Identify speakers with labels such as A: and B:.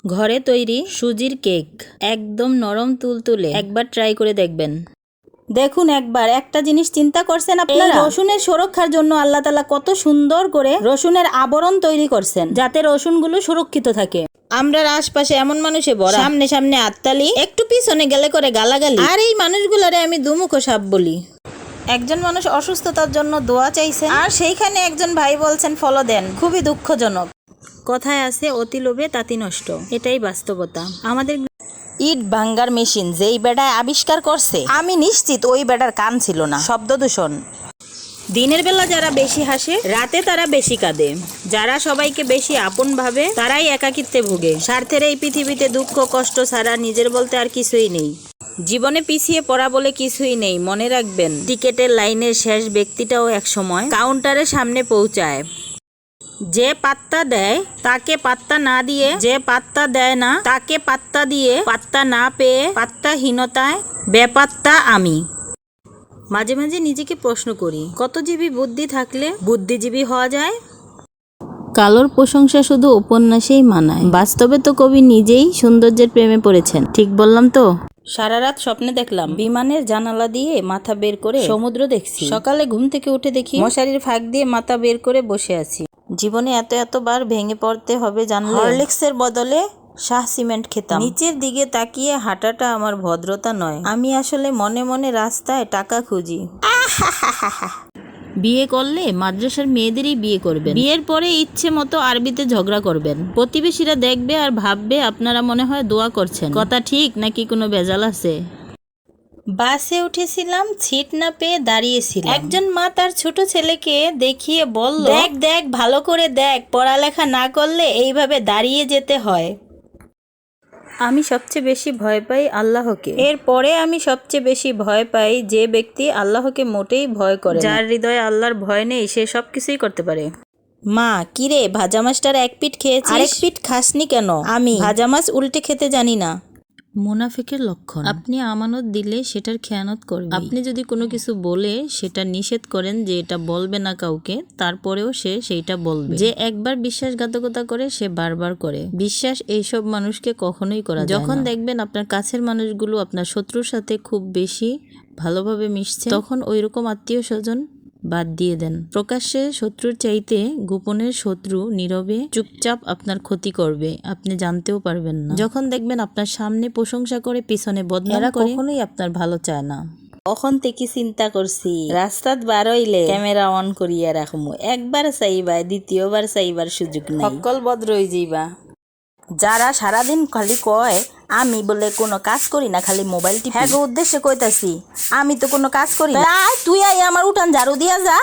A: ঘরে তৈরি সুজির কেক একদম নরম তুলতুলে, একবার ট্রাই করে দেখবেন। দেখুন একবার একটা জিনিস চিন্তা করছেন আপনারা, রসুনের সুরক্ষার জন্য আল্লাহ তাআলা কত সুন্দর করে রসুনের আবরণ তৈরি করছেন যাতে রসুনগুলো সুরক্ষিত থাকে। আমরা আশপাশে এমন মানুষে ভরা, সামনে সামনে আত্তালি, একটু পিছনে গেলে করে গালাগালি, আর এই মানুষগুলারে আমি দুমুখো সাপ বলি। একজন মানুষ অসুস্থতার জন্য দোয়া চাইছেন আর সেইখানে একজন ভাই বলছেন ফলো দেন, খুবই দুঃখজনক। কথায় আছে অতি লোভে তাঁতি নষ্ট, এটাই বাস্তবতা। আমাদের ইট ভাঙ্গার মেশিন যেই বেড়ায় আবিষ্কার করছে, আমি নিশ্চিত ওই বেড়ার কান ছিল না। শব্দ দূষণ। দিনের বেলা যারা বেশি হাসে, রাতে তারা বেশি কাঁদে। যারা সবাইকে বেশি আপন ভাবে, তারাই একাকিত্বে ভুগে। স্বার্থের এই পৃথিবীতে দুঃখ কষ্ট ছাড়া নিজের বলতে আর কিছুই নেই। জীবনে পিছিয়ে পড়া বলে কিছুই নেই, মনে রাখবেন। টিকেটের লাইনের শেষ ব্যক্তিটাও একসময় কাউন্টারের সামনে পৌঁছায়। যে পাত্তা দেয় তাকে পাত্তা না দিয়ে, যে পাত্তা দেয় না তাকে পাত্তা দিয়ে, পাত্তা না পেয়ে পাত্তাহীনতায় বেপাত্তা আমি। মাঝে মাঝে নিজেকে প্রশ্ন করি, কত জীবী বুদ্ধি থাকলে বুদ্ধিজীবী হওয়া যায়? কালোর প্রশংসা শুধু উপন্যাসেই মানায়, বাস্তবে তো কবি নিজেই সৌন্দর্যের প্রেমে পড়েছেন। ঠিক বললাম তো? সারা রাত স্বপ্নে দেখলাম বিমানের জানালা দিয়ে মাথা বের করে সমুদ্র দেখছি। সকালে ঘুম থেকে উঠে দেখি মশারির ফাঁক দিয়ে মাথা বের করে বসে আছি। জীবনে এতবার ভেঙে পড়তে হবে জানলে? হরলিক্সের বদলে শাহ সিমেন্ট খেতাম। নিচের দিকে তাকিয়ে হাঁটাটা আমার ভদ্রতা নয়, আমি আসলে মনে মনে রাস্তায় টাকা খুঁজি। বিয়ে করলে মাদ্রাসার মেয়েদেরই বিয়ে করবেন। বিয়ের পরে ইচ্ছে মতো আরবিতে ঝগড়া করবেন। প্রতিবেশীরা দেখবে আর ভাববে আপনারা মনে হয় দোয়া করছেন। কথা ঠিক নাকি কোনো ভেজাল আছে? বাসে উঠেছিলাম, সিট না পেয়ে দাঁড়িয়েছিলাম। একজন মা তার ছোট ছেলেকে দেখিয়ে বলল, দেখ দেখ ভালো করে দেখ, পড়ালেখা না করলে এইভাবে দাঁড়িয়ে যেতে হয়। আমি সবচেয়ে বেশি ভয় পাই আল্লাহকে। এরপরে আমি সবচেয়ে বেশি ভয় পাই যে ব্যক্তি আল্লাহকে মোটেই ভয় করে না। যার হৃদয়ে আল্লাহর ভয় নেই সে সবকিছুই করতে পারে। মা, কিরে ভাজা মাছটার এক পিঠ খেয়েছিস, আরেক পিঠ খাসনি কেন? আমি ভাজা মাছ উল্টে খেতে জানি না। মুনাফিকের লক্ষণ। আপনি আমানত দিলে সেটার খেয়ানত করবে। আপনি যদি কোনো কিছু বলে সেটা নিষেধ করেন যে এটা বলবে না কাউকে, তারপরেও সে সেইটা বলবে। যে একবার বিশ্বাসঘাতকতা করে সে বারবার করে। বিশ্বাস এইসব মানুষকে কখনোই করা যায় না। যখন দেখবেন আপনার কাছের মানুষগুলো আপনার শত্রুর সাথে খুব বেশি ভালোভাবে মিশছে, তখন ওইরকম আত্মীয় স্বজন বাদ দিয়ে দেন। প্রকাশ্যে শত্রুর চাইতে গোপনের শত্রু নীরবে চুপচাপ আপনার ক্ষতি করবে, আপনি জানতেও পারবেন না। যখন দেখবেন আপনার সামনে প্রশংসা করে পিছনে বদনাম করে, কখনোই আপনার ভালো চায় না। তখন থেকে চিন্তা করছি রাস্তাত বার হইলে ক্যামেরা অন করিয়া রাখমু। একবার চাইবা, দ্বিতীয়বার চাইবার সুযোগ নেই। সকল বদ রই যাইবা। যারা সারাদিন খালি কয় আমি বলে কোনো কাজ করি না, খালি মোবাইল টিপি, হ্যাঁ উদ্দেশ্যে কইতাছি আমি তো কোনো কাজ করি না। তুই আই আমার উঠান ঝাড়ু দিয়া যা।